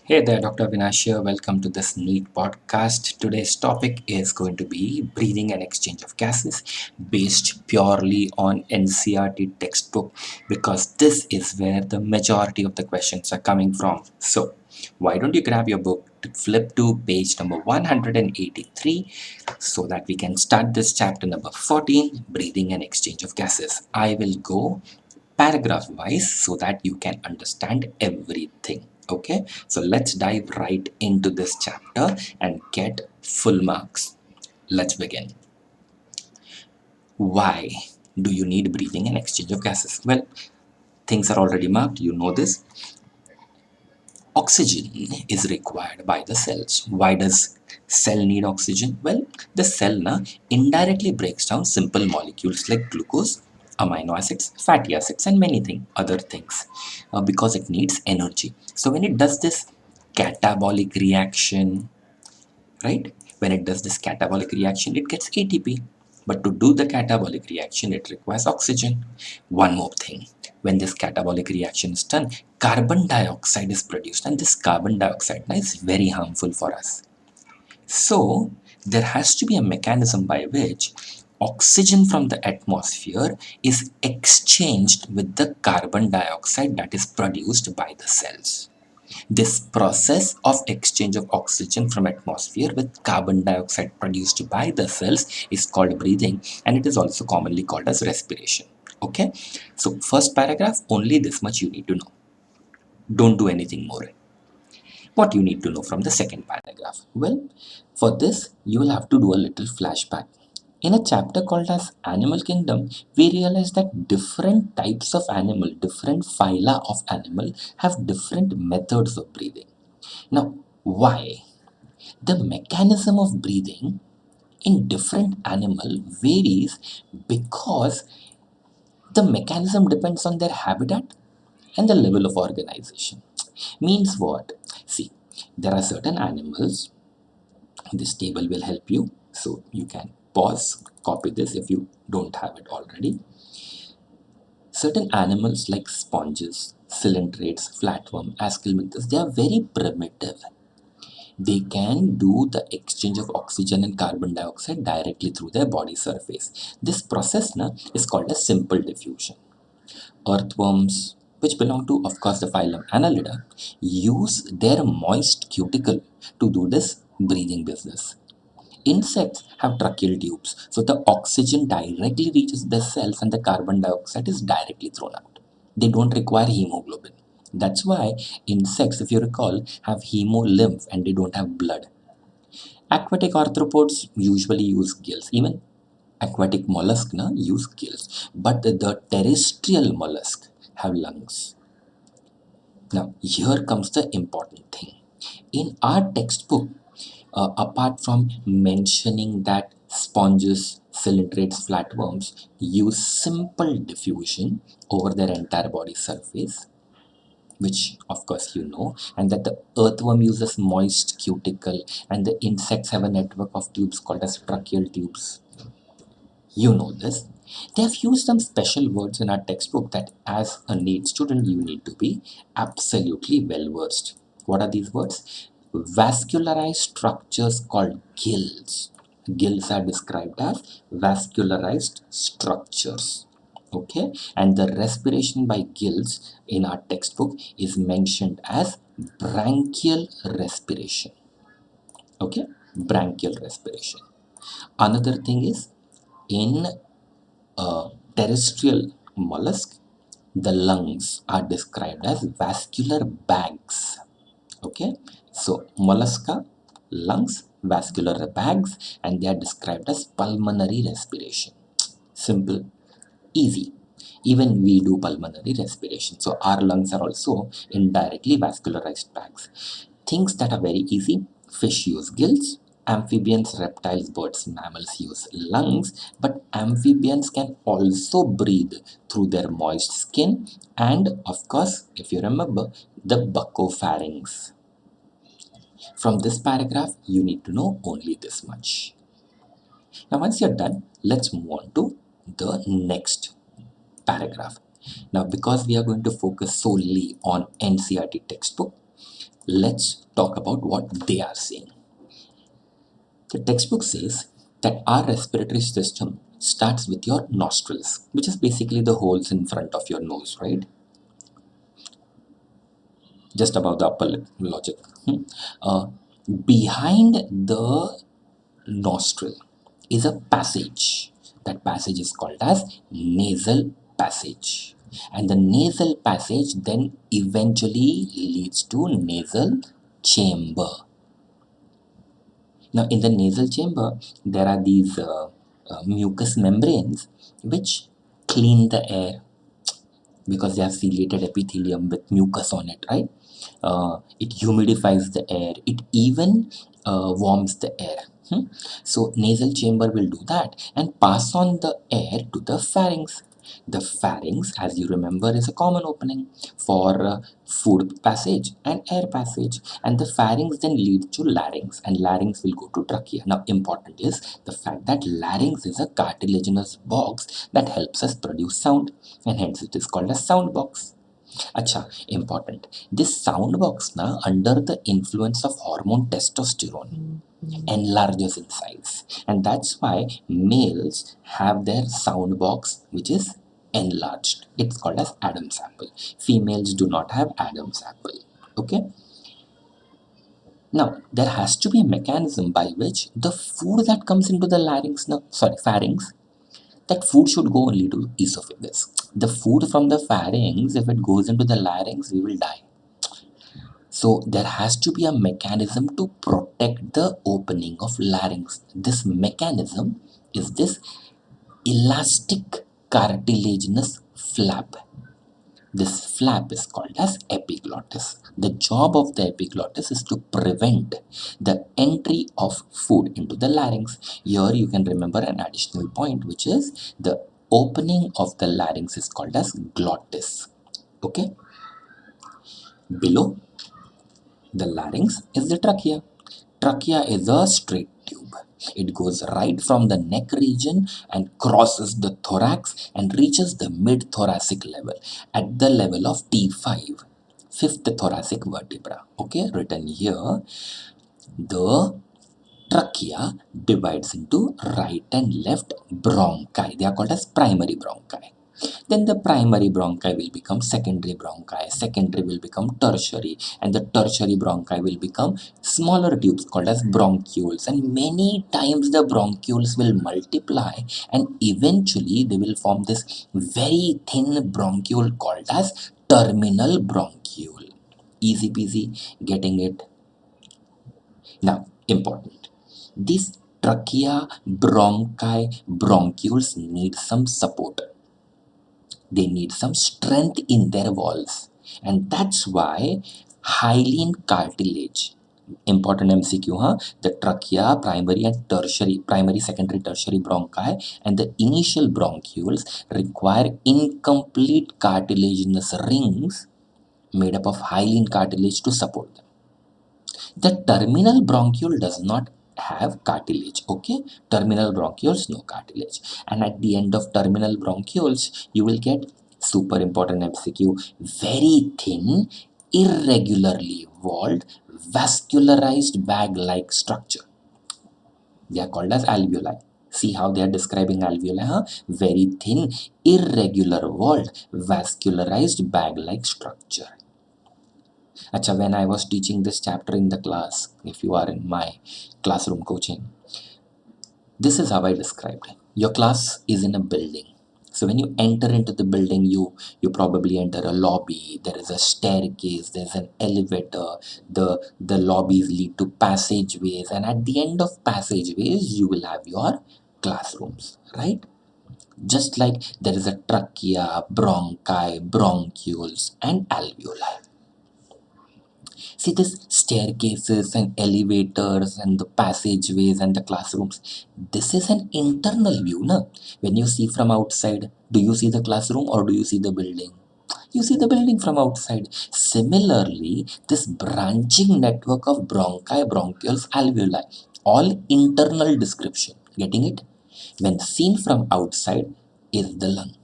Hey there, Dr. Avinash here. Welcome to this NEET podcast. Today's topic is going to be breathing and exchange of gases based purely on NCERT textbook because this is where the majority of the questions are coming from. So, why don't you grab your book, flip to page number 183 so that we can start this chapter number 14, breathing and exchange of gases. I will go paragraph wise so that you can understand everything. Okay, so let's dive right into this chapter and get full marks. Let's begin. Why do you need breathing and exchange of gases? Well, things are already marked, you know this. Oxygen is required by the cells. Why does cell need oxygen? Well, the cell indirectly breaks down simple molecules like glucose, amino acids, fatty acids, and many other things because it needs energy. So when it does this catabolic reaction, right? When it does this catabolic reaction, it gets ATP. But to do the catabolic reaction, it requires oxygen. One more thing, when this catabolic reaction is done, carbon dioxide is produced, and this carbon dioxide is very harmful for us. So, there has to be a mechanism by which oxygen from the atmosphere is exchanged with the carbon dioxide that is produced by the cells. This process of exchange of oxygen from atmosphere with carbon dioxide produced by the cells is called breathing, and it is also commonly called as respiration. Okay, so first paragraph, only this much you need to know. Don't do anything more. What you need to know from the second paragraph? Well, for this you will have to do a little flashback. In a chapter called as Animal Kingdom, we realize that different types of animal, different phyla of animal have different methods of breathing. Now, why? The mechanism of breathing in different animal varies because the mechanism depends on their habitat and the level of organization. Means what? See, there are certain animals, this table will help you, so you can pause, copy this if you don't have it already. Certain animals like sponges, coelenterates, flatworm, ascomyxes, they are very primitive. They can do the exchange of oxygen and carbon dioxide directly through their body surface. This process is called a simple diffusion. Earthworms, which belong to, of course, the phylum Annelida, use their moist cuticle to do this breathing business. Insects have tracheal tubes, so the oxygen directly reaches the cells and the carbon dioxide is directly thrown out. They don't require hemoglobin. That's why insects, if you recall, have hemolymph and they don't have blood. Aquatic arthropods usually use gills. Even aquatic mollusk use gills. But the terrestrial mollusk have lungs. Now, here comes the important thing. In our textbook, apart from mentioning that sponges, coelenterates, flatworms use simple diffusion over their entire body surface, which of course you know, and that the earthworm uses moist cuticle and the insects have a network of tubes called as tracheal tubes. You know this. They have used some special words in our textbook that as a NEET student you need to be absolutely well versed. What are these words? Vascularized structures called gills. Gills are described as vascularized structures. Okay, and the respiration by gills in our textbook is mentioned as branchial respiration. Okay, branchial respiration. Another thing is in terrestrial mollusk, the lungs are described as vascular bags. Okay, so mollusca, lungs, vascular bags, and they are described as pulmonary respiration. Simple, easy. Even we do pulmonary respiration, so our lungs are also indirectly vascularized bags. Things that are very easy: fish use gills, amphibians, reptiles, birds, mammals use lungs, but amphibians can also breathe through their moist skin and, of course, if you remember, the buccopharynx. From this paragraph, you need to know only this much. Now, once you're done, let's move on to the next paragraph. Now, because we are going to focus solely on NCERT textbook, Let's talk about what they are saying. The textbook says that our respiratory system starts with your nostrils, which is basically the holes in front of your nose, right? Just above the upper lip logic. Uh, Behind the nostril is a passage. That passage is called as nasal passage. And the nasal passage then eventually leads to nasal chamber. Now, in the nasal chamber, there are these mucous membranes which clean the air because they have ciliated epithelium with mucus on it, right? It humidifies the air. It even warms the air. So nasal chamber will do that and pass on the air to the pharynx. The pharynx, as you remember, is a common opening for food passage and air passage, and the pharynx then leads to larynx, and larynx will go to trachea. Now, important is the fact that larynx is a cartilaginous box that helps us produce sound, and hence it is called a sound box. Acha, important. This sound box na under the influence of hormone testosterone enlarges in size, and that's why males have their sound box which is enlarged. It's called as Adam's apple. Females do not have Adam's apple. Okay. Now there has to be a mechanism by which the food that comes into the pharynx, that food should go only to esophagus. The food from the pharynx, if it goes into the larynx, we will die. So there has to be a mechanism to protect the opening of larynx. This mechanism is this elastic cartilaginous flap. This flap is called as epiglottis. The job of the epiglottis is to prevent the entry of food into the larynx. Here you can remember an additional point, which is the opening of the larynx is called as glottis. Okay? Below the larynx is the trachea. Trachea is a straight tube. It goes right from the neck region and crosses the thorax and reaches the mid-thoracic level at the level of T5, fifth thoracic vertebra. Okay, written here, the trachea divides into right and left bronchi. They are called as primary bronchi. Then the primary bronchi will become secondary will become tertiary, and the tertiary bronchi will become smaller tubes called as bronchioles, and many times the bronchioles will multiply and eventually they will form this very thin bronchiole called as terminal bronchiole. Easy peasy, getting it? Now, important. These trachea, bronchi, bronchioles need some support. They need some strength in their walls, and that's why hyaline cartilage, important MCQ, the trachea, primary, secondary, tertiary bronchi, and the initial bronchioles require incomplete cartilaginous rings made up of hyaline cartilage to support them. The terminal bronchiole does not have cartilage. Okay, terminal bronchioles, no cartilage. And at the end of terminal bronchioles, you will get super important MCQ, very thin, irregularly walled, vascularized bag-like structure. They are called as alveoli. See how they are describing alveoli, very thin, irregular walled, vascularized bag-like structure. Acha, when I was teaching this chapter in the class, if you are in my classroom coaching, this is how I described it. Your class is in a building. So when you enter into the building, you probably enter a lobby. There is a staircase. There's an elevator. The lobbies lead to passageways, and at the end of passageways, you will have your classrooms, right? Just like there is a trachea, bronchi, bronchioles, and alveoli. See this staircases and elevators and the passageways and the classrooms. This is an internal view, na? When you see from outside, do you see the classroom or do you see the building? You see the building from outside. Similarly, this branching network of bronchi, bronchioles, alveoli, all internal description. Getting it? When seen from outside is the lung.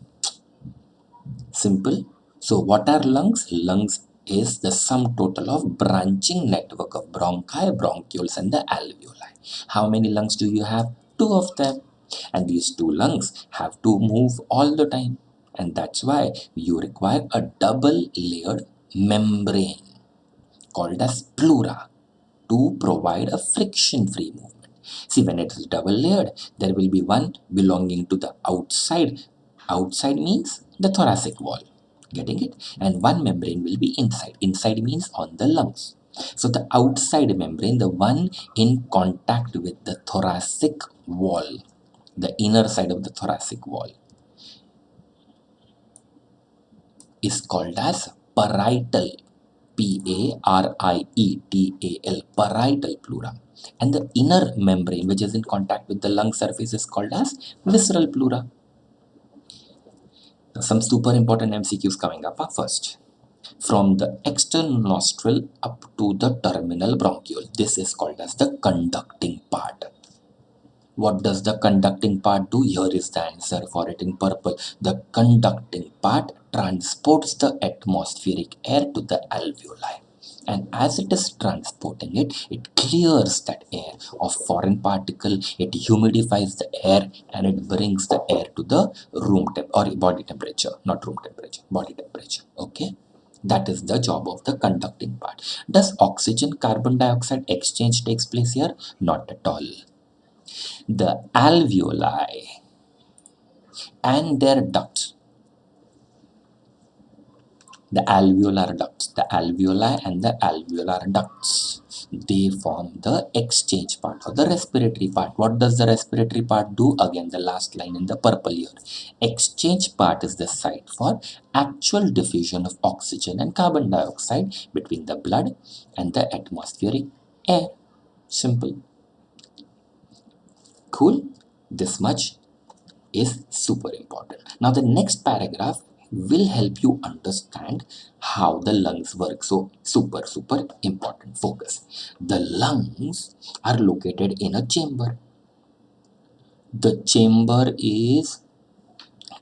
Simple. So what are lungs? Lungs is the sum total of branching network of bronchi, bronchioles and the alveoli. How many lungs do you have? Two of them. And these two lungs have to move all the time. And that's why you require a double layered membrane called as pleura to provide a friction-free movement. See, when it is double layered, there will be one belonging to the outside. Outside means the thoracic wall. Getting it? And one membrane will be inside. Inside means on the lungs. So the outside membrane, the one in contact with the thoracic wall, the inner side of the thoracic wall, is called as parietal. Parietal, parietal pleura. And the inner membrane, which is in contact with the lung surface, is called as visceral pleura. Some super important MCQs coming up. First, from the external nostril up to the terminal bronchiole, this is called as the conducting part. What does the conducting part do? Here is the answer for it in purple. The conducting part transports the atmospheric air to the alveoli. And as it is transporting it, it clears that air of foreign particle, it humidifies the air, and it brings the air to the room temp or body temperature, not room temperature, body temperature. Okay? That is the job of the conducting part. Does oxygen carbon dioxide exchange takes place here? Not at all. The alveoli and their ducts, the alveoli and the alveolar ducts, they form the exchange part or the respiratory part. What does the respiratory part do? Again, the last line in the purple here. Exchange part is the site for actual diffusion of oxygen and carbon dioxide between the blood and the atmospheric air. Simple. Cool? This much is super important. Now the next paragraph will help you understand how the lungs work. So super important. Focus. The lungs are located in a chamber. The chamber is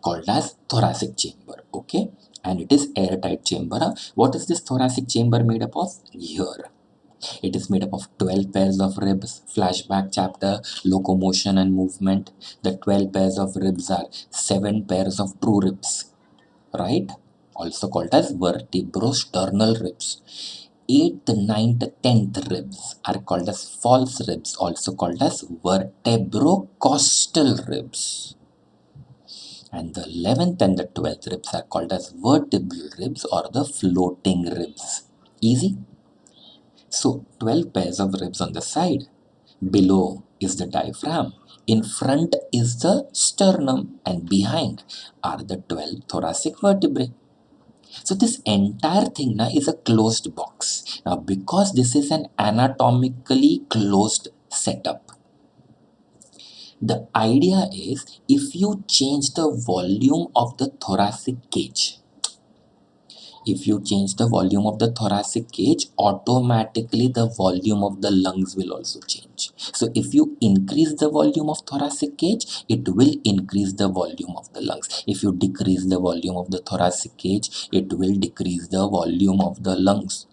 called as thoracic chamber. Okay, and it is airtight chamber. What is this thoracic chamber made up of? Here it is made up of 12 pairs of ribs. Flashback chapter, locomotion and movement. The 12 pairs of ribs are 7 pairs of true ribs, right? Also called as vertebrosternal ribs. 8th, 9th, 10th ribs are called as false ribs, also called as vertebrocostal ribs. And the 11th and the 12th ribs are called as vertebral ribs or the floating ribs. Easy? So 12 pairs of ribs on the side. Below is the diaphragm. In front is the sternum, and behind are the 12 thoracic vertebrae. So this entire thing now is a closed box. Now because this is an anatomically closed setup, the idea is if you change the volume of the thoracic cage, if you change the volume of the thoracic cage, automatically the volume of the lungs will also change. So if you increase the volume of thoracic cage, it will increase the volume of the lungs. If you decrease the volume of the thoracic cage, it will decrease the volume of the lungs.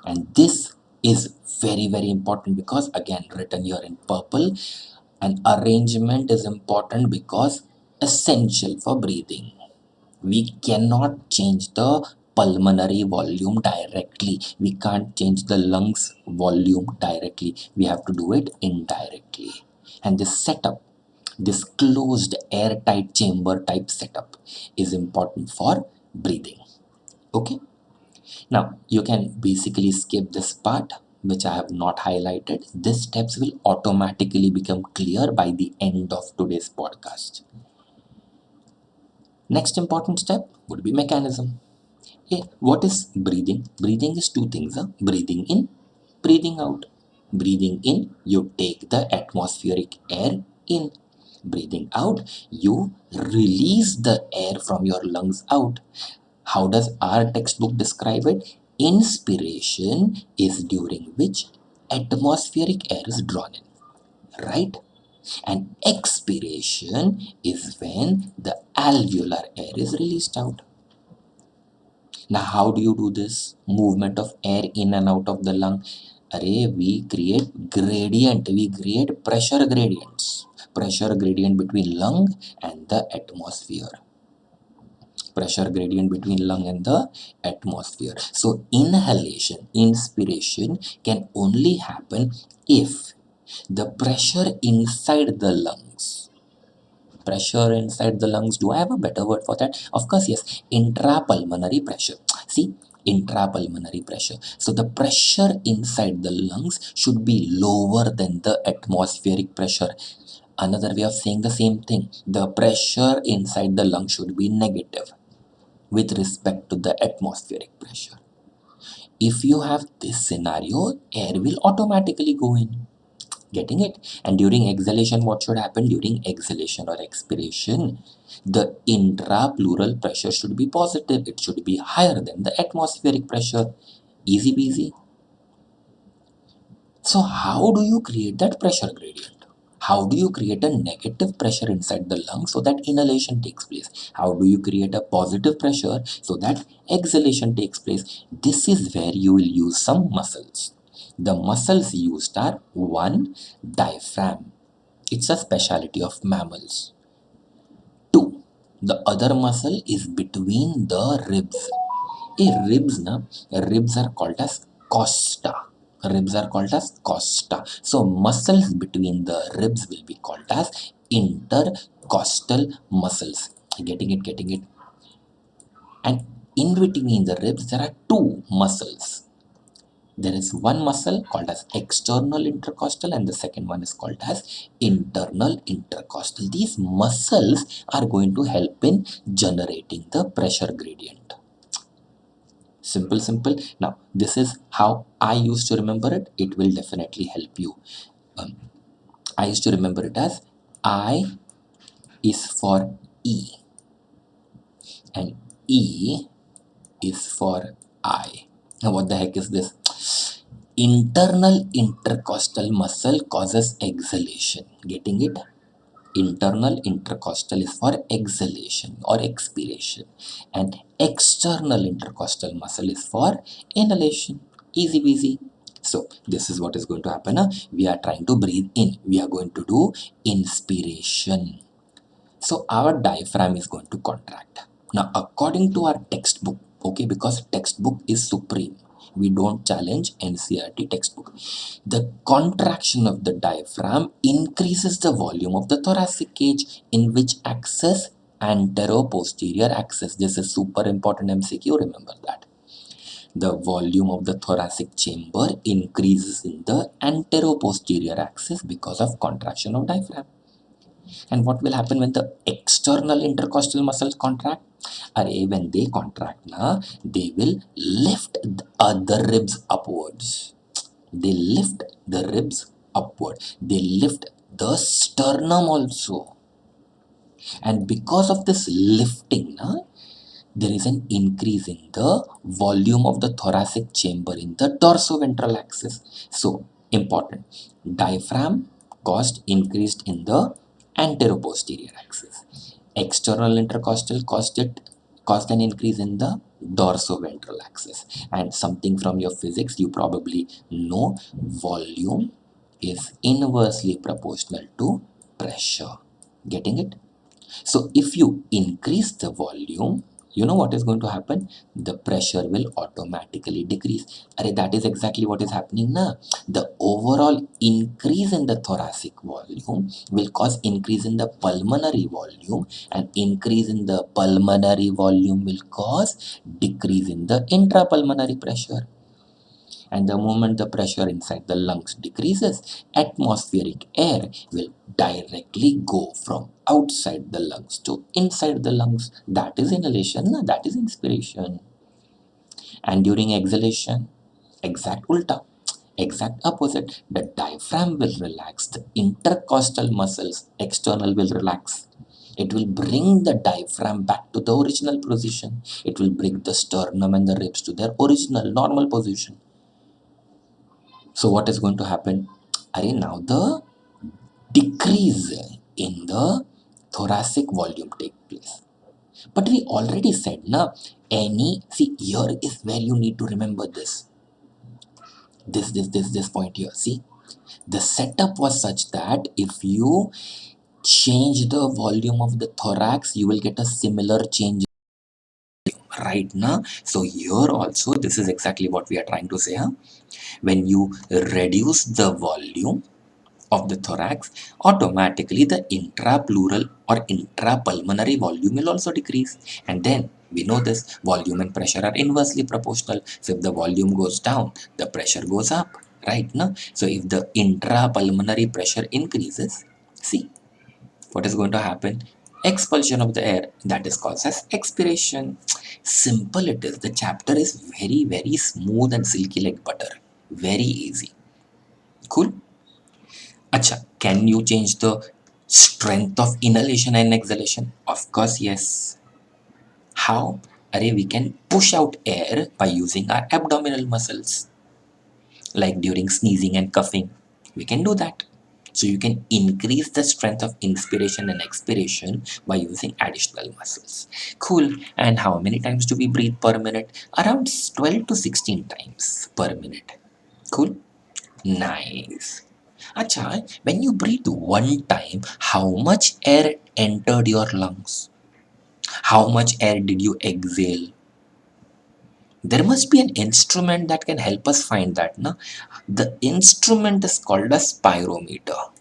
And this is very important because again written here in purple, an arrangement is important because essential for breathing. We cannot change the pulmonary volume directly. We can't change the lungs volume directly. We have to do it indirectly. And this setup, this closed airtight chamber type setup is important for breathing. Okay. Now you can basically skip this part which I have not highlighted. These steps will automatically become clear by the end of today's podcast. Next important step would be mechanism. Hey, what is breathing? Breathing is two things. Breathing in, breathing out. Breathing in, you take the atmospheric air in. Breathing out, you release the air from your lungs out. How does our textbook describe it? Inspiration is during which atmospheric air is drawn in, right? And expiration is when the alveolar air is released out. Now, how do you do this movement of air in and out of the lung? Array, we create gradient, we create pressure gradients. Pressure gradient between lung and the atmosphere. Pressure gradient between lung and the atmosphere. So, inhalation, inspiration can only happen if the pressure inside the lungs, do I have a better word for that? Of course, yes, intrapulmonary pressure. See, intrapulmonary pressure. So the pressure inside the lungs should be lower than the atmospheric pressure. Another way of saying the same thing, the pressure inside the lung should be negative with respect to the atmospheric pressure. If you have this scenario, air will automatically go in. Getting it? And during exhalation, what should happen? During exhalation or expiration, the intrapleural pressure should be positive. It should be higher than the atmospheric pressure. Easy peasy. So how do you create that pressure gradient? How do you create a negative pressure inside the lung so that inhalation takes place? How do you create a positive pressure so that exhalation takes place? This is where you will use some muscles. The muscles used are: one, diaphragm. It's a specialty of mammals. Two, the other muscle is between the ribs. Ribs are called as costa. Ribs are called as costa. So muscles between the ribs will be called as intercostal muscles. Getting it. And in between the ribs, there are two muscles. There is one muscle called as external intercostal and the second one is called as internal intercostal. These muscles are going to help in generating the pressure gradient. Simple. Now, this is how I used to remember it. It will definitely help you. I used to remember it as I is for E and E is for I. Now, what the heck is this? Internal intercostal muscle causes exhalation. Getting it? Internal intercostal is for exhalation or expiration, and external intercostal muscle is for inhalation. Easy peasy. So this is what is going to happen. We are trying to breathe in. We are going to do inspiration. So our diaphragm is going to contract. Now, according to our textbook, okay, because textbook is supreme, we don't challenge NCERT textbook. The contraction of the diaphragm increases the volume of the thoracic cage, in which axis? Antero-posterior axis. This is super important MCQ, remember that. The volume of the thoracic chamber increases in the antero-posterior axis because of contraction of diaphragm. And what will happen when the external intercostal muscles contract? When they contract, they will lift the other ribs upwards. They lift the ribs upward. They lift the sternum also. And because of this lifting, there is an increase in the volume of the thoracic chamber in the dorsoventral axis. So, important. Diaphragm cost increased in the anteroposterior axis. External intercostal caused an increase in the dorsoventral axis. And something from your physics you probably know, volume is inversely proportional to pressure. Getting it? So if you increase the volume, you know what is going to happen? The pressure will automatically decrease. That is exactly what is happening now. The overall increase in the thoracic volume will cause increase in the pulmonary volume, and increase in the pulmonary volume will cause decrease in the intrapulmonary pressure. And the moment the pressure inside the lungs decreases, atmospheric air will directly go from outside the lungs to inside the lungs. That is inhalation, that is inspiration. And during exhalation, exact ulta, exact opposite. The diaphragm will relax, the intercostal muscles, external, will relax. It will bring the diaphragm back to the original position. It will bring the sternum and the ribs to their original normal position. So what is going to happen? Now the decrease in the thoracic volume take place. But we already said, See, here is where you need to remember this point here. See, the setup was such that if you change the volume of the thorax, you will get a similar change right now. So here also, this is exactly what we are trying to say, huh? When you reduce the volume of the thorax, automatically the intrapleural or intrapulmonary volume will also decrease. And then we know this volume and pressure are inversely proportional. So if the volume goes down, the pressure goes up, right? No? So if the intrapulmonary pressure increases, see what is going to happen? Expulsion of the air, that is called as expiration. Simple it is. The chapter is very, very smooth and silky like butter. Very easy. Cool. Acha, can you change the strength of inhalation and exhalation? Of course, yes. How? Array, we can push out air by using our abdominal muscles, like during sneezing and coughing. We can do that. So you can increase the strength of inspiration and expiration by using additional muscles. Cool. And how many times do we breathe per minute? Around 12 to 16 times per minute. Cool. Nice. Acha, when you breathe one time, how much air entered your lungs? How much air did you exhale? There must be an instrument that can help us find that. Na? The instrument is called a spirometer.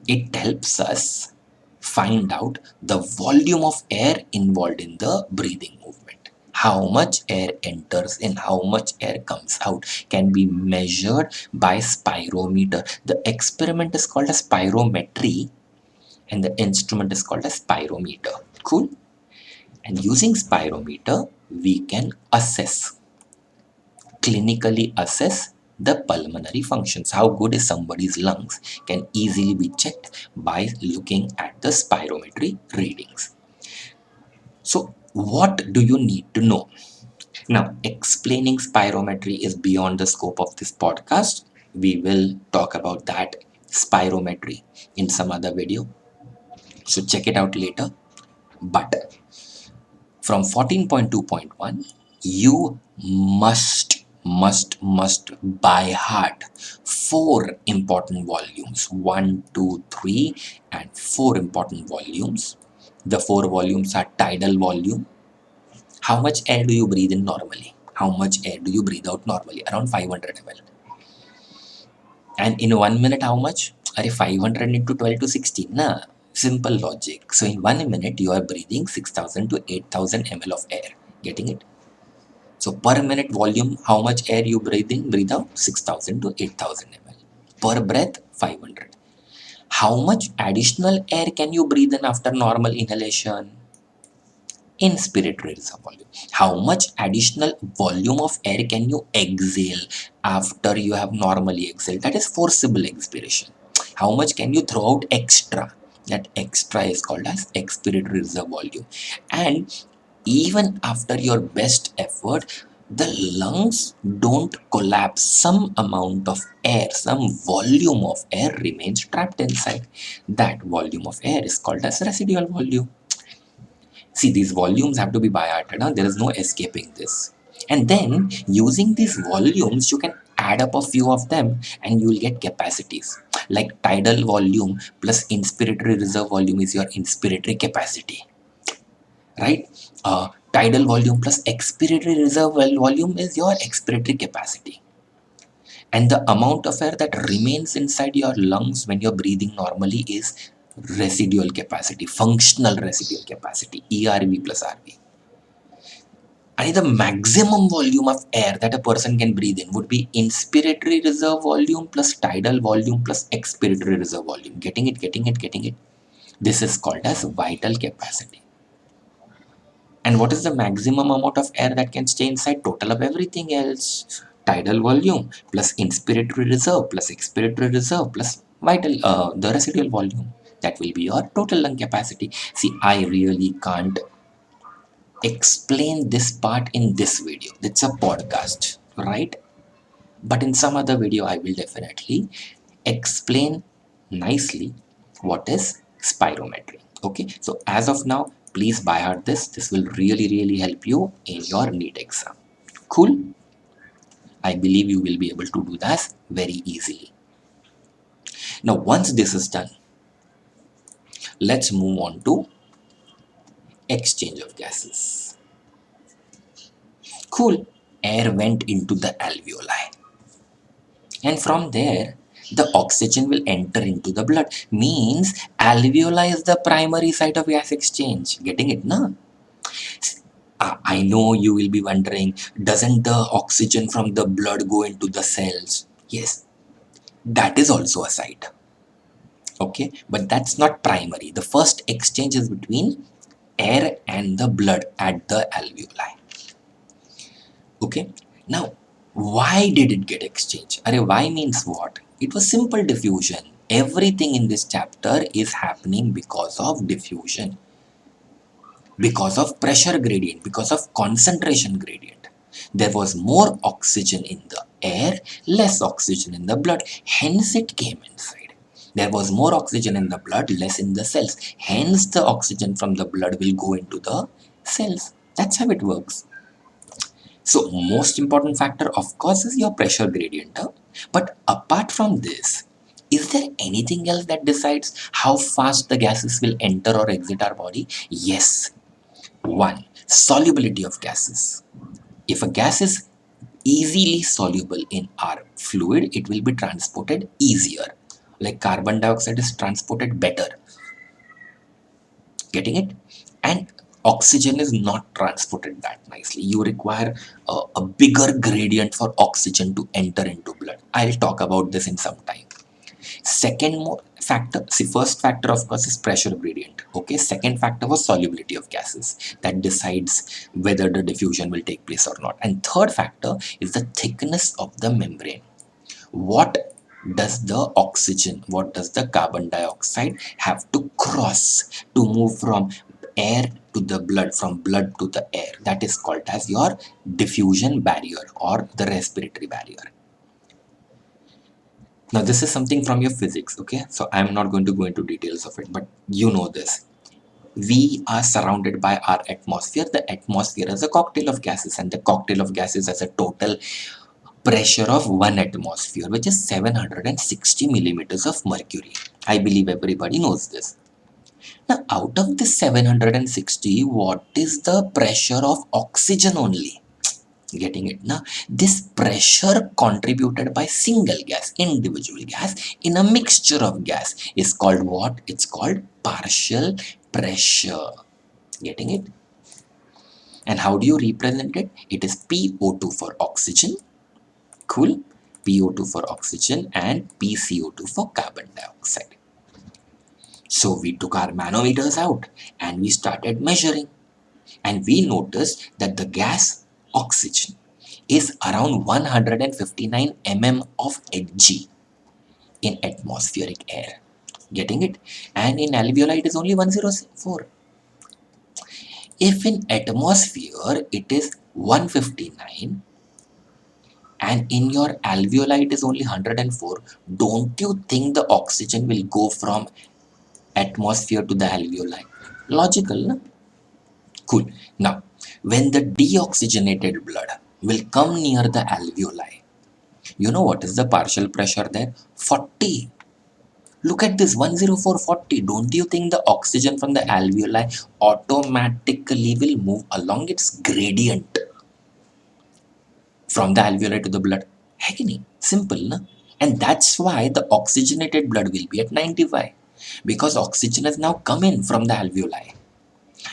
It helps us find out the volume of air involved in the breathing movement. How much air enters and how much air comes out can be measured by spirometer. The experiment is called a spirometry and the instrument is called a spirometer. Cool. And using spirometer, we can clinically assess the pulmonary functions. How good is somebody's lungs can easily be checked by looking at the spirometry readings. So, what do you need to know? Now, explaining spirometry is beyond the scope of this podcast. We will talk about that spirometry in some other video. So, check it out later. But from 14.2.1, you must by heart four important volumes, 1, 2, 3, and 4 important volumes. The 4 volumes are tidal volume. How much air do you breathe in normally? How much air do you breathe out normally? Around 500 ml. And in 1 minute, how much? Are 500 into 12 to 16? Nah, simple logic. So in 1 minute, you are breathing 6,000 to 8,000 ml of air. Getting it? So per minute volume, how much air you breathe in, breathe out? 6,000 to 8,000 ml. Per breath, 500. How much additional air can you breathe in after normal inhalation? Inspiratory reserve volume. How much additional volume of air can you exhale after you have normally exhaled? That is forcible expiration. How much can you throw out extra? That extra is called as expiratory reserve volume. And even after your best effort, the lungs don't collapse. Some amount of air, some volume of air remains trapped inside. That volume of air is called as residual volume. See, these volumes have to be biated. Huh? There is no escaping this. And then using these volumes, you can add up a few of them and you will get capacities. Like tidal volume plus inspiratory reserve volume is your inspiratory capacity. Right? Tidal volume plus expiratory reserve volume is your expiratory capacity. And the amount of air that remains inside your lungs when you're breathing normally is residual capacity, functional residual capacity, ERV plus RV. And the maximum volume of air that a person can breathe in would be inspiratory reserve volume plus tidal volume plus expiratory reserve volume. Getting it, getting it, getting it. This is called as vital capacity. And what is the maximum amount of air that can stay inside? Total of everything else. Tidal volume plus inspiratory reserve plus expiratory reserve plus the residual volume. That will be your total lung capacity. See, I really can't explain this part in this video. It's a podcast, right? But in some other video, I will definitely explain nicely what is spirometry. Okay, so as of now, Please buy heart this. This will really help you in your NEET exam. Cool? I believe you will be able to do that very easily. Now, once this is done, let's move on to exchange of gases. Cool. Air went into the alveoli, and from there, the oxygen will enter into the blood. Means alveoli is the primary site of gas exchange. Getting it, no? I know you will be wondering, doesn't the oxygen from the blood go into the cells? Yes, that is also a site. Okay, but that's not primary. The first exchange is between air and the blood at the alveoli. Okay, now why did it get exchanged? Why means what? It was simple diffusion. Everything in this chapter is happening because of diffusion, because of pressure gradient, because of concentration gradient. There was more oxygen in the air, less oxygen in the blood, hence it came inside. There was more oxygen in the blood, less in the cells, hence the oxygen from the blood will go into the cells. That's how it works. So most important factor of course is your pressure gradient. But apart from this, is there anything else that decides how fast the gases will enter or exit our body? Yes. One, solubility of gases. If a gas is easily soluble in our fluid, it will be transported easier. Like carbon dioxide is transported better. Getting it? And oxygen is not transported that nicely. You require a bigger gradient for oxygen to enter into blood. I'll talk about this in some time. Second factor, see, first factor of course is pressure gradient. Okay, second factor was solubility of gases that decides whether the diffusion will take place or not. And third factor is the thickness of the membrane. What does the oxygen, what does the carbon dioxide have to cross to move from air to the blood, from blood to the air? That is called as your diffusion barrier or the respiratory barrier. Now this is something from your physics, okay? So I'm not going to go into details of it, but you know this. We are surrounded by our atmosphere. The atmosphere is a cocktail of gases, and the cocktail of gases has a total pressure of 1 atmosphere, which is 760 millimeters of mercury. I believe everybody knows this. Now, out of this 760, what is the pressure of oxygen only? Getting it now? This pressure contributed by single gas, individual gas, in a mixture of gas is called what? It's called partial pressure. Getting it? And how do you represent it? It is PO2 for oxygen. Cool. PO2 for oxygen and PCO2 for carbon dioxide. So we took our manometers out and we started measuring, and we noticed that the gas oxygen is around 159 mm of Hg in atmospheric air. Getting it? And in alveoli it is only 104. If in atmosphere it is 159 and in your alveoli it is only 104, don't you think the oxygen will go from atmosphere to the alveoli? Logical, no? Cool. Now, when the deoxygenated blood will come near the alveoli, you know what is the partial pressure there? 40. Look at this, 10440. Don't you think the oxygen from the alveoli automatically will move along its gradient from the alveoli to the blood? Heck, simple, na? And that's why the oxygenated blood will be at 95, because oxygen has now come in from the alveoli.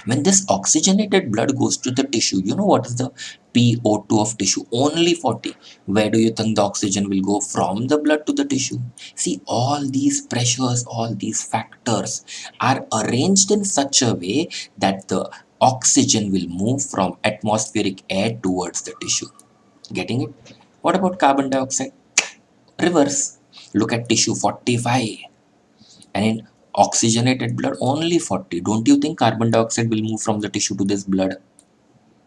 When this oxygenated blood goes to the tissue, you know what is the PO2 of tissue? Only 40. Where do you think the oxygen will go from the blood to the tissue? See, all these pressures, all these factors are arranged in such a way that the oxygen will move from atmospheric air towards the tissue. Getting it? What about carbon dioxide? Reverse. Look at tissue, 45. And in oxygenated blood only 40. Don't you think carbon dioxide will move from the tissue to this blood?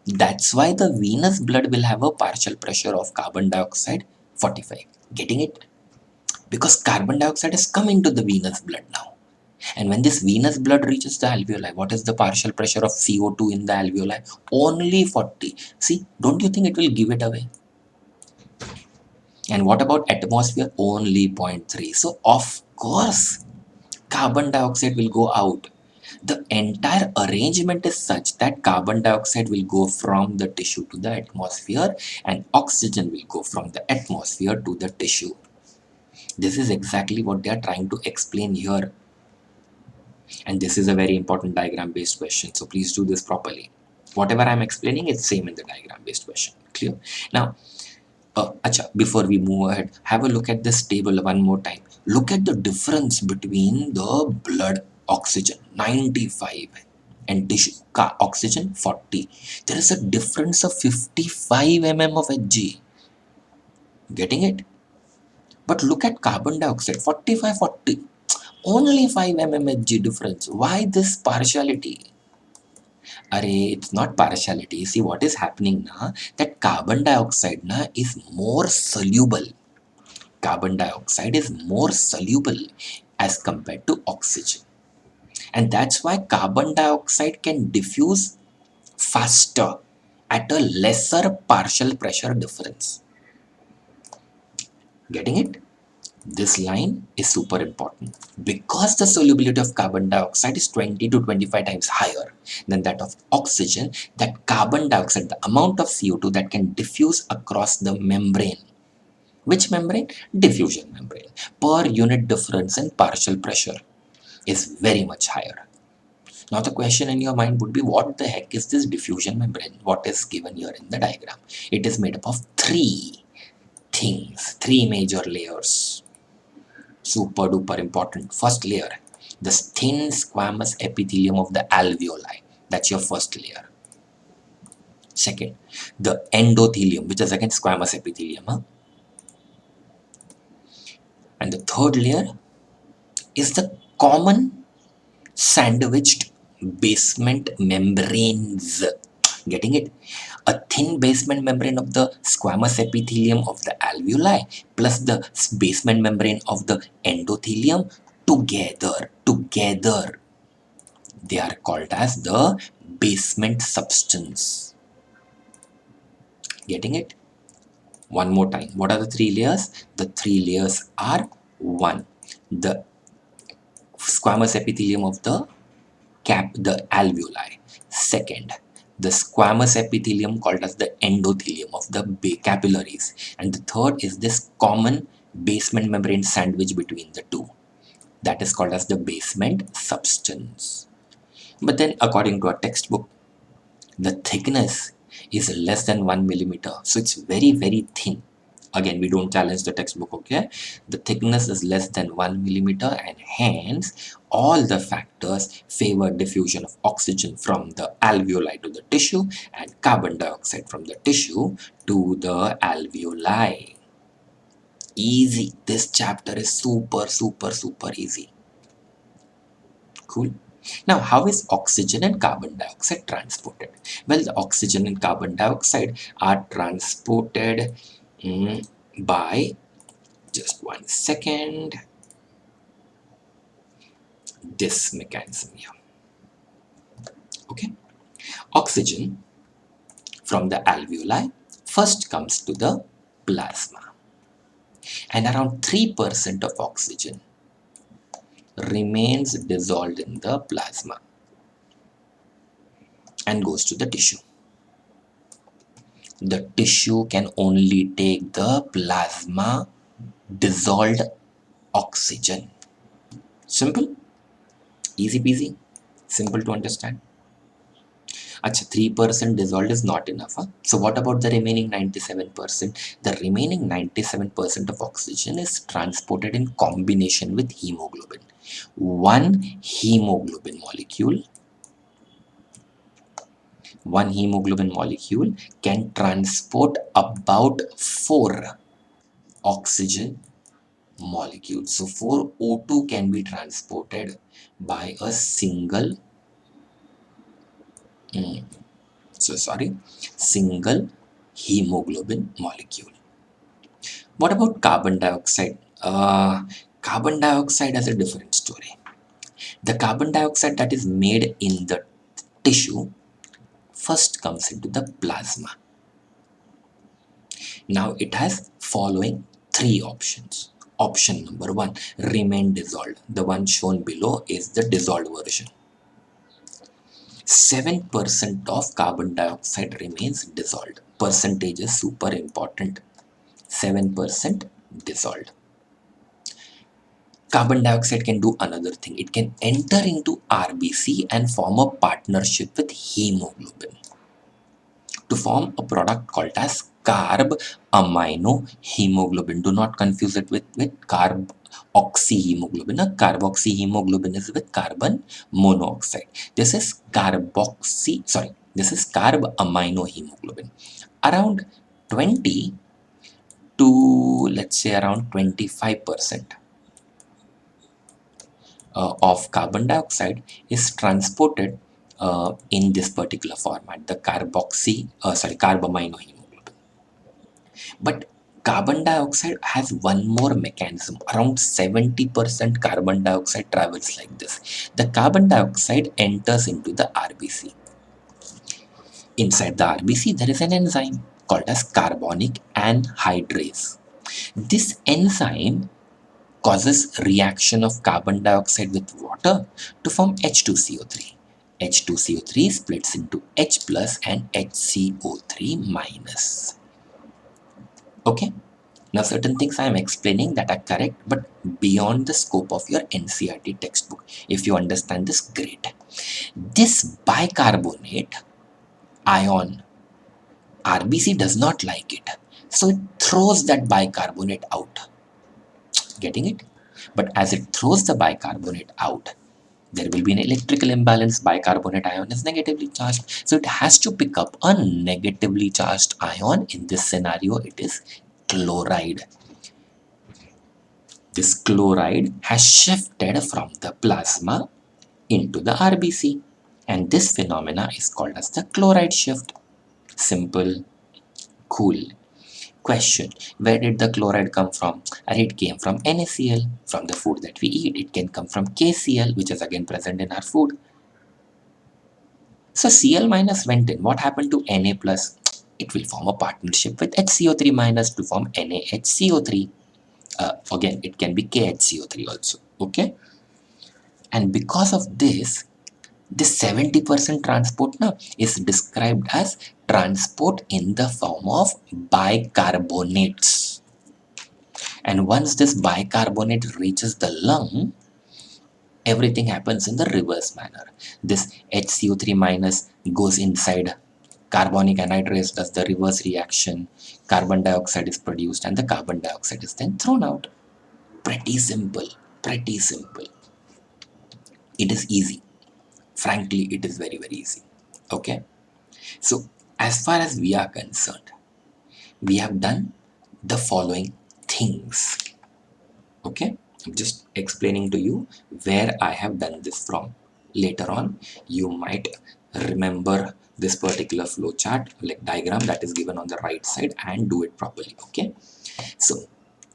That's why the venous blood will have a partial pressure of carbon dioxide 45. Getting it? Because carbon dioxide has come into the venous blood now. And when this venous blood reaches the alveoli, what is the partial pressure of CO2 in the alveoli? Only 40. See, don't you think it will give it away? And what about atmosphere? Only zero point 0.3. So, of course, carbon dioxide will go out. The entire arrangement is such that carbon dioxide will go from the tissue to the atmosphere and oxygen will go from the atmosphere to the tissue. This is exactly what they are trying to explain here. And this is a very important diagram based question. So please do this properly. Whatever I'm explaining is same in the diagram based question. Clear? Now, before we move ahead, have a look at this table one more time. Look at the difference between the blood oxygen 95 and tissue oxygen 40. There is a difference of 55 mm of Hg. Getting it? But look at carbon dioxide 45 40. Only 5 mm Hg difference. Why this partiality? Array, it's not partiality. See what is happening now? That carbon dioxide na is more soluble. Carbon dioxide is more soluble as compared to oxygen. And that's why carbon dioxide can diffuse faster at a lesser partial pressure difference. Getting it? This line is super important because the solubility of carbon dioxide is 20 to 25 times higher than that of oxygen. That carbon dioxide, the amount of CO2 that can diffuse across the membrane. Which membrane? Diffusion membrane. Per unit difference in partial pressure is very much higher. Now the question in your mind would be, what the heck is this diffusion membrane? What is given here in the diagram? It is made up of three things, three major layers. Super duper important. First layer, the thin squamous epithelium of the alveoli. That's your first layer. Second, the endothelium, which is again squamous epithelium. And the third layer is the common sandwiched basement membranes. Getting it? A thin basement membrane of the squamous epithelium of the alveoli plus the basement membrane of the endothelium together they are called as the basement substance. Getting it? One more time. What are the three layers? The three layers are: one, the squamous epithelium of the alveoli. Second, the squamous epithelium called as the endothelium of the capillaries. And the third is this common basement membrane sandwich between the two. That is called as the basement substance. But then according to our textbook, the thickness is less than 1 millimeter. So it's very, very thin. Again, we don't challenge the textbook, okay? The thickness is less than 1 millimeter and hence all the factors favor diffusion of oxygen from the alveoli to the tissue and carbon dioxide from the tissue to the alveoli. Easy. This chapter is super, super, super easy. Cool. Now, how is oxygen and carbon dioxide transported? Well, the oxygen and carbon dioxide are transported by, just 1 second, this mechanism here. Okay. Oxygen from the alveoli first comes to the plasma. And around 3% of oxygen remains dissolved in the plasma and goes to the tissue. The tissue can only take the plasma dissolved oxygen. Simple, easy peasy, simple to understand. Acha, 3% dissolved is not enough. Huh? So what about the remaining 97%? The remaining 97% of oxygen is transported in combination with hemoglobin. One hemoglobin molecule can transport about 4 oxygen molecules. So 4 O2 can be transported by a single single hemoglobin molecule. What about carbon dioxide? Carbon dioxide has a different story. The carbon dioxide that is made in the tissue first comes into the plasma. Now it has following three options. Option number one, remain dissolved. The one shown below is the dissolved version. 7% of carbon dioxide remains dissolved. Percentage is super important. 7% dissolved. Carbon dioxide can do another thing. It can enter into RBC and form a partnership with hemoglobin to form a product called as carb amino hemoglobin. Do not confuse it with carb oxyhemoglobin. A carboxyhemoglobin is with carbon monoxide. This is this is carb amino hemoglobin. Around 20 to let's say around 25% of carbon dioxide is transported in this particular format, the carbamino hemoglobin. But carbon dioxide has one more mechanism. Around 70% carbon dioxide travels like this. The carbon dioxide enters into the RBC. Inside the RBC, there is an enzyme called as carbonic anhydrase. This enzyme causes reaction of carbon dioxide with water to form H2CO3. H2CO3 splits into H plus and HCO3 minus. Okay? Now certain things I am explaining that are correct but beyond the scope of your NCERT textbook. If you understand this, great. This bicarbonate ion, RBC does not like it. So it throws that bicarbonate out. Getting it? But as it throws the bicarbonate out, there will be an electrical imbalance. Bicarbonate ion is negatively charged. So it has to pick up a negatively charged ion. In this scenario, it is chloride. This chloride has shifted from the plasma into the RBC. And this phenomena is called as the chloride shift. Simple, cool. Question: where did the chloride come from? It came from NaCl, from the food that we eat. It can come from KCl, which is again present in our food. So Cl minus went in. What happened to Na plus? It will form a partnership with HCO3 minus to form NaHCO3. Again, it can be KHCO3 also. Okay. And because of this 70% transport now is described as transport in the form of bicarbonates. And once this bicarbonate reaches the lung, everything happens in the reverse manner. This HCO3 minus goes inside, carbonic anhydrase does the reverse reaction, carbon dioxide is produced, and the carbon dioxide is then thrown out. Pretty simple, pretty simple. It is easy. Frankly, it is very, very easy. Okay. So, as far as we are concerned, we have done the following things. Okay. I'm just explaining to you where I have done this from. Later on, you might remember this particular flow chart, like diagram that is given on the right side, and do it properly. Okay. So,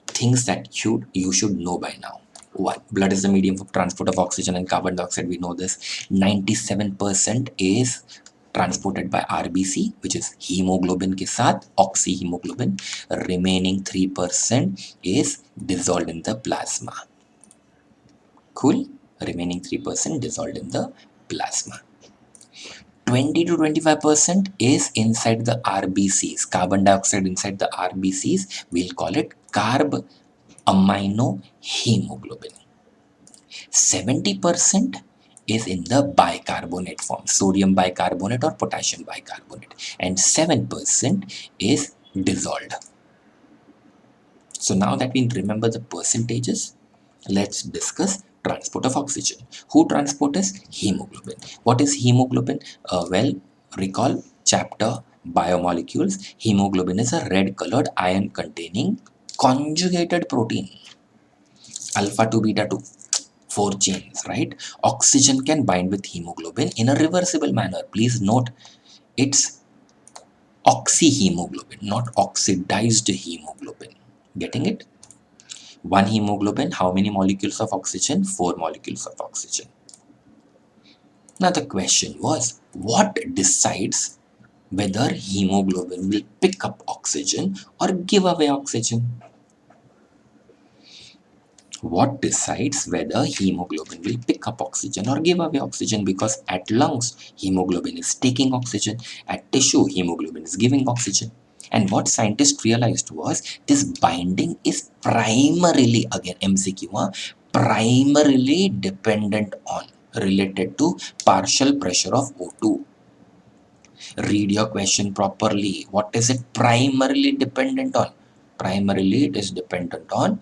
things that you should know by now. One, blood is the medium for transport of oxygen and carbon dioxide. We know this. 97% is transported by RBC, which is hemoglobin के साथ oxyhemoglobin. Remaining 3% is dissolved in the plasma. Cool. Remaining 3% dissolved in the plasma. 20 to 25% is inside the RBCs. Carbon dioxide inside the RBCs. We'll call it carb amino hemoglobin. 70% is in the bicarbonate form, sodium bicarbonate or potassium bicarbonate, and 7% is dissolved. So now that we remember the percentages, let's discuss transport of oxygen. Who transports hemoglobin? What is hemoglobin? Well, recall chapter biomolecules. Hemoglobin is a red colored iron containing conjugated protein, alpha to beta 2. 4 chains, right? Oxygen can bind with hemoglobin in a reversible manner. Please note, it's oxyhemoglobin, not oxidized hemoglobin. Getting it? One hemoglobin, how many molecules of oxygen? 4 molecules of oxygen. Now the question was, what decides whether hemoglobin will pick up oxygen or give away oxygen? What decides whether hemoglobin will pick up oxygen or give away oxygen? Because at lungs, hemoglobin is taking oxygen, at tissue, hemoglobin is giving oxygen. And what scientists realized was this binding is primarily, again MCQ, primarily dependent on, related to partial pressure of O2. Read your question properly. What is it primarily dependent on? Primarily, it is dependent on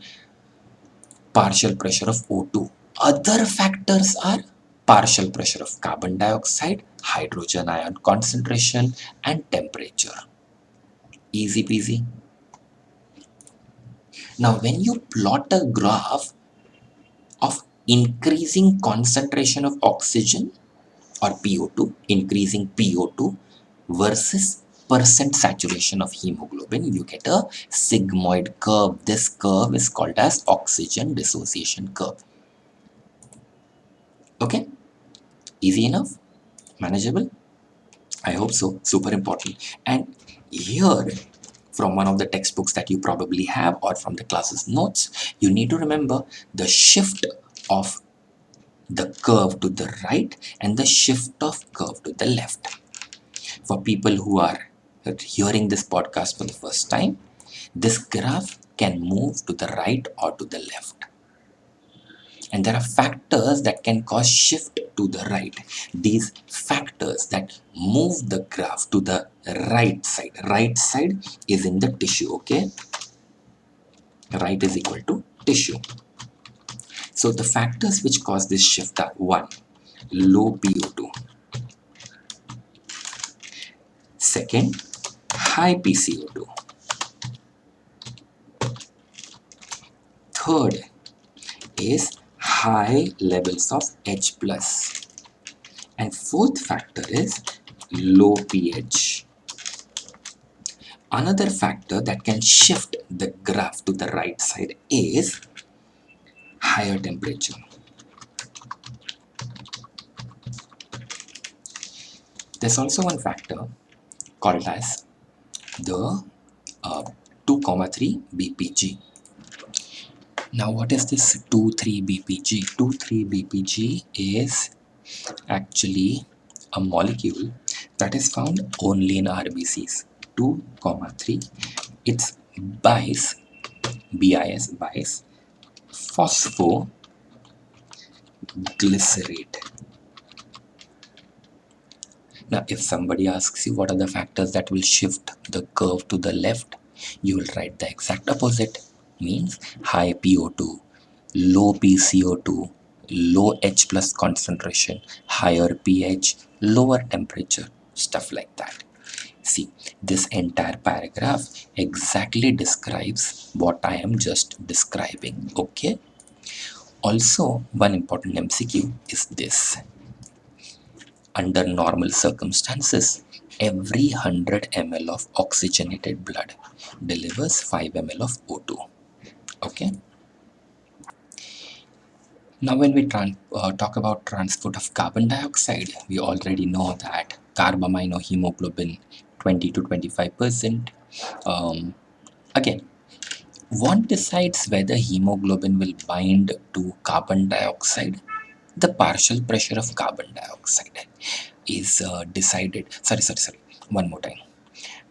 partial pressure of O2. Other factors are partial pressure of carbon dioxide, hydrogen ion concentration, and temperature. Easy peasy. Now, when you plot a graph of increasing concentration of oxygen or PO2, increasing PO2 versus percent saturation of hemoglobin, you get a sigmoid curve. This curve is called as oxygen dissociation curve. Okay, easy enough, manageable. I hope so. Super important. And here, from one of the textbooks that you probably have or from the class's notes, you need to remember the shift of the curve to the right and the shift of curve to the left. For people who are hearing this podcast for the first time, this graph can move to the right or to the left. And there are factors that can cause shift to the right. These factors that move the graph to the right side is in the tissue, okay? Right is equal to tissue. So the factors which cause this shift are: 1, low PO2; second, high PCO2; third is high levels of H plus, and fourth factor is low pH. Another factor that can shift the graph to the right side is higher temperature. There's also one factor called as the 2,3 BPG. Now, what is this 2,3 BPG? 2,3 BPG is actually a molecule that is found only in RBCs. 2,3. It's bis, bis phosphoglycerate. Now, if somebody asks you what are the factors that will shift the curve to the left, you will write the exact opposite. Means high PO2, low PCO2, low H plus concentration, higher pH, lower temperature, stuff like that. See, this entire paragraph exactly describes what I am just describing. Okay. Also, one important MCQ is this. Under normal circumstances, every 100 ml of oxygenated blood delivers 5 ml of O2. Okay. Now, when we talk about transport of carbon dioxide, we already know that carbaminohemoglobin 20 to 25%. Again, what decides whether hemoglobin will bind to carbon dioxide? The partial pressure of carbon dioxide is decided. Sorry. One more time.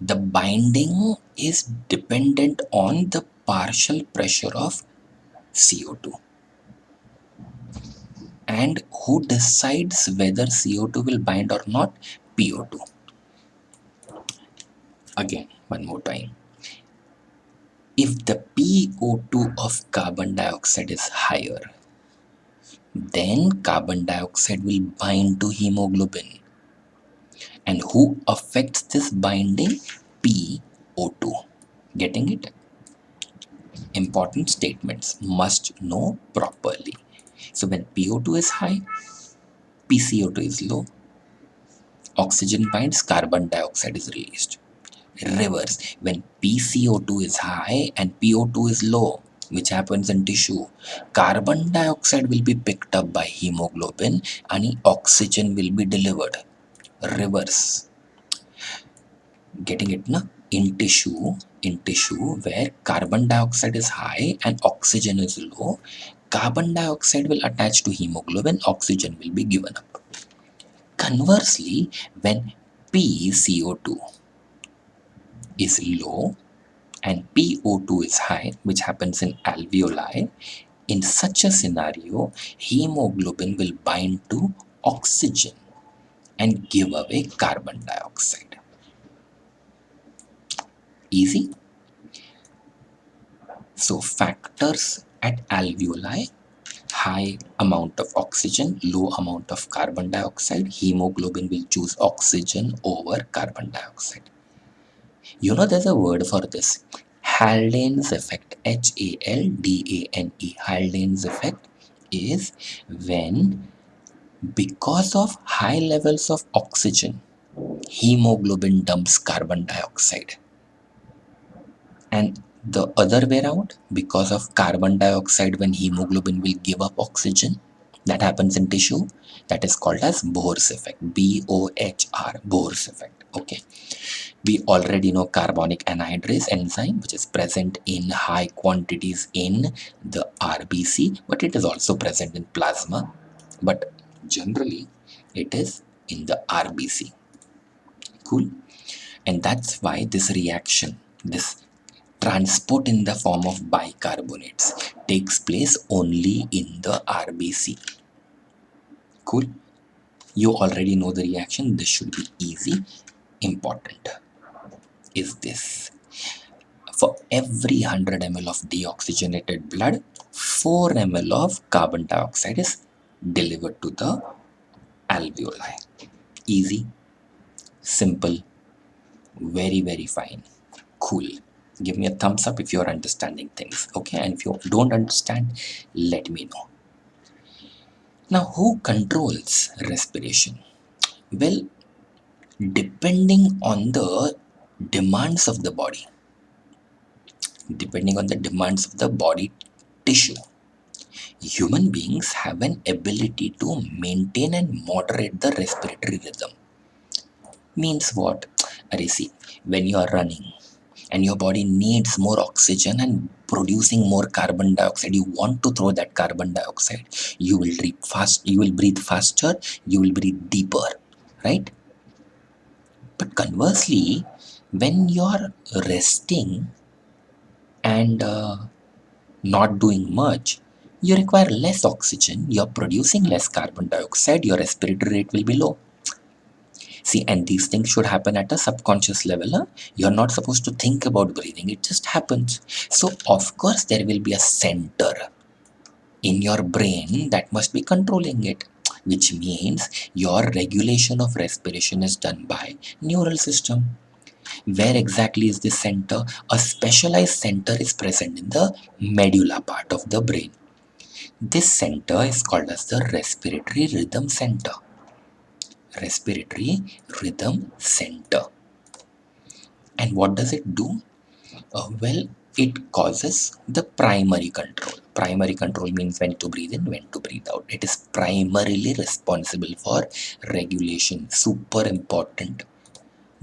The binding is dependent on the partial pressure of CO2. And who decides whether CO2 will bind or not? PO2. Again, one more time. If the PO2 of carbon dioxide is higher, then carbon dioxide will bind to hemoglobin. And who affects this binding? PO2. Getting it? Important statements, must know properly. So when PO2 is high, PCO2 is low, oxygen binds, carbon dioxide is released. Reverse, when PCO2 is high and PO2 is low, which happens in tissue. Carbon dioxide will be picked up by hemoglobin and oxygen will be delivered. Reverse. Getting it na? In tissue where carbon dioxide is high and oxygen is low, carbon dioxide will attach to hemoglobin, oxygen will be given up. Conversely, when PCO2 is low and PO2 is high, which happens in alveoli, in such a scenario, hemoglobin will bind to oxygen and give away carbon dioxide. Easy? So factors at alveoli: high amount of oxygen, low amount of carbon dioxide. Hemoglobin will choose oxygen over carbon dioxide. You know, there's a word for this. Haldane's effect. Haldane. Haldane's effect is when, because of high levels of oxygen, hemoglobin dumps carbon dioxide. And the other way around, because of carbon dioxide, when hemoglobin will give up oxygen, that happens in tissue, that is called as Bohr's effect. Bohr, Bohr's effect. Okay. We already know carbonic anhydrase enzyme, which is present in high quantities in the RBC, but it is also present in plasma. But generally, it is in the RBC. Cool. And that's why this reaction, this transport in the form of bicarbonates, takes place only in the RBC. Cool. You already know the reaction. This should be easy. Important is this: for every 100 ml of deoxygenated blood, 4 ml of carbon dioxide is delivered to the alveoli. Easy, simple, very, very fine. Cool. Give me a thumbs up if you're understanding things. Okay, and if you don't understand, let me know. Now, who controls respiration? Well, depending on the demands of the body, depending on the demands of the body tissue, human beings have an ability to maintain and moderate the respiratory rhythm. Means what? See, when you are running and your body needs more oxygen and producing more carbon dioxide, you want to throw that carbon dioxide. You will breathe faster, you will breathe deeper, right? But conversely, when you're resting and not doing much, you require less oxygen, you're producing less carbon dioxide, your respiratory rate will be low. See, and these things should happen at a subconscious level. Huh? You're not supposed to think about breathing, it just happens. So, of course, there will be a center in your brain that must be controlling it, which means your regulation of respiration is done by neural system. Where exactly is this center? A specialized center is present in the medulla part of the brain. This center is called as the respiratory rhythm center. Respiratory rhythm center. And what does it do? Well, it causes the primary control. Primary control means when to breathe in, when to breathe out. It is primarily responsible for regulation. Super important.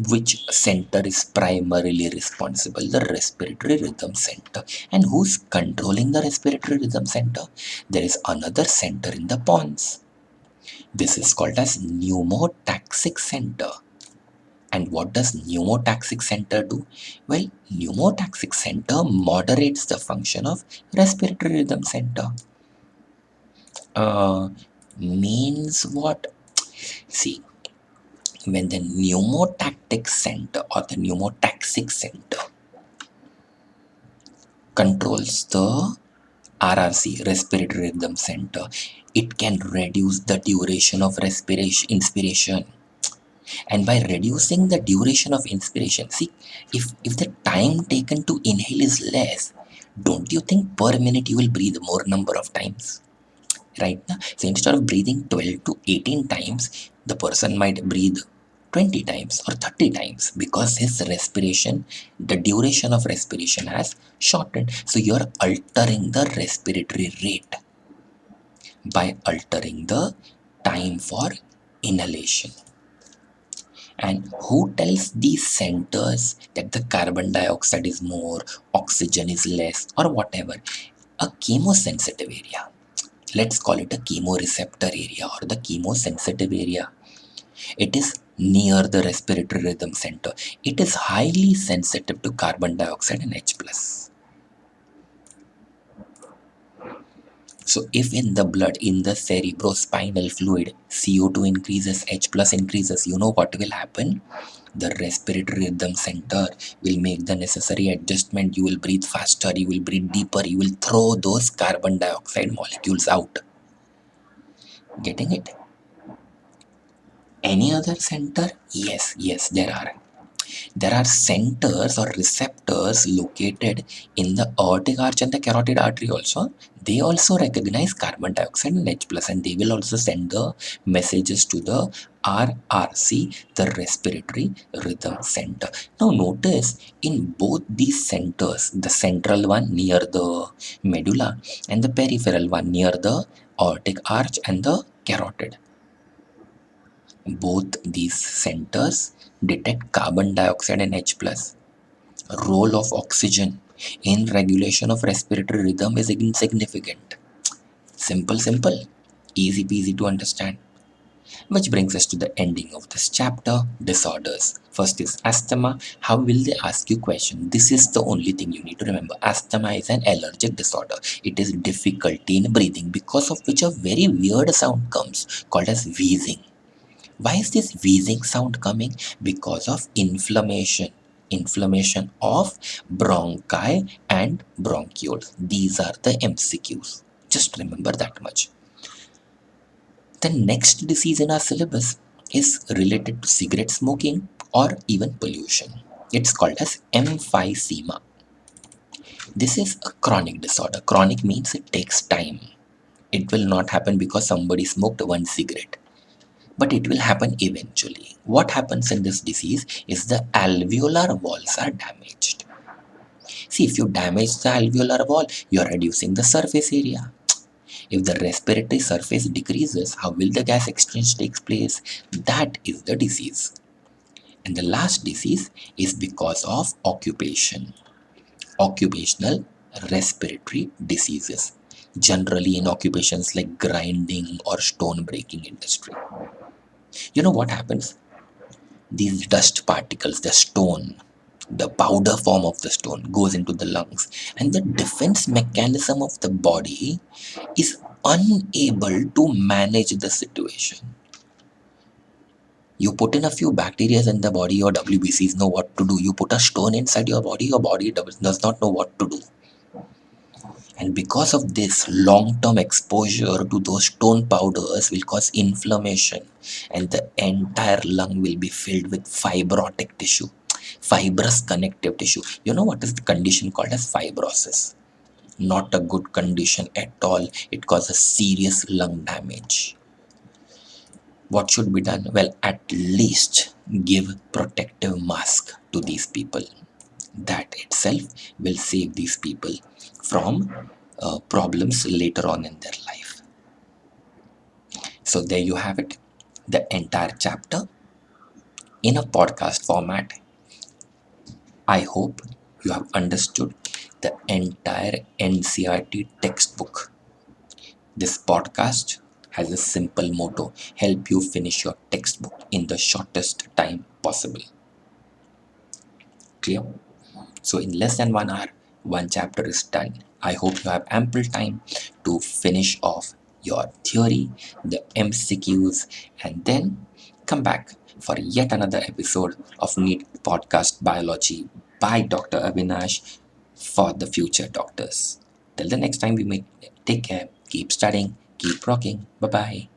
Which center is primarily responsible? The respiratory rhythm center. And who's controlling the respiratory rhythm center? There is another center in the pons. This is called as pneumotaxic center. And what does pneumotaxic center do? Well, pneumotaxic center moderates the function of respiratory rhythm center. Means what? See, when the pneumotactic center or the pneumotaxic center controls the RRC, respiratory rhythm center, it can reduce the duration of inspiration. And by reducing the duration of inspiration, see, if the time taken to inhale is less, don't you think per minute you will breathe more number of times, right? So instead of breathing 12 to 18 times, the person might breathe 20 times or 30 times because his respiration, the duration of respiration has shortened. So you're altering the respiratory rate by altering the time for inhalation. And who tells these centers that the carbon dioxide is more, oxygen is less, or whatever? A chemosensitive area. Let's call it a chemoreceptor area or the chemosensitive area. It is near the respiratory rhythm center. It is highly sensitive to carbon dioxide and H plus. So if in the blood, in the cerebrospinal fluid, CO2 increases, H plus increases, you know what will happen? The respiratory rhythm center will make the necessary adjustment. You will breathe faster, you will breathe deeper, you will throw those carbon dioxide molecules out. Getting it? Any other center? Yes, there are. There are centers or receptors located in the aortic arch and the carotid artery also. They also recognize carbon dioxide and H plus, and they will also send the messages to the RRC, the respiratory rhythm center. Now notice in both these centers, the central one near the medulla and the peripheral one near the aortic arch and the carotid. Both these centers detect carbon dioxide and H plus. Role of oxygen in regulation of respiratory rhythm is insignificant. Simple, easy peasy to understand. Which brings us to the ending of this chapter, disorders. First is asthma. How will they ask you question? This is the only thing you need to remember. Asthma is an allergic disorder. It is difficulty in breathing, because of which a very weird sound comes called as wheezing. Why is this wheezing sound coming? Because of inflammation. Inflammation of bronchi and bronchioles. These are the MCQs. Just remember that much. The next disease in our syllabus is related to cigarette smoking or even pollution. It's called as emphysema. This is a chronic disorder. Chronic means it takes time. It will not happen because somebody smoked one cigarette, but it will happen eventually. What happens in this disease is the alveolar walls are damaged. See, if you damage the alveolar wall, you are reducing the surface area. If the respiratory surface decreases, how will the gas exchange take place? That is the disease. And the last disease is because of occupation. Occupational respiratory diseases. Generally in occupations like grinding or stone breaking industry. You know what happens? These dust particles, the stone, the powder form of the stone goes into the lungs, and the defense mechanism of the body is unable to manage the situation. You put in a few bacteria in the body, your WBCs know what to do. You put a stone inside your body does not know what to do. And because of this, long-term exposure to those stone powders will cause inflammation, and the entire lung will be filled with fibrotic tissue, fibrous connective tissue. You know what is the condition called as fibrosis? Not a good condition at all. It causes serious lung damage. What should be done? Well, at least give protective mask to these people. That itself will save these people from problems later on in their life. So there you have it, the entire chapter in a podcast format. I hope you have understood the entire NCRT textbook. This podcast has a simple motto: help you finish your textbook in the shortest time possible. Clear? So in less than 1 hour, one chapter is done. I hope you have ample time to finish off your theory, the MCQs, and then come back for yet another episode of NEET Podcast Biology by Dr. Avinash for the future doctors. Till the next time we meet, take care, keep studying, keep rocking. Bye bye.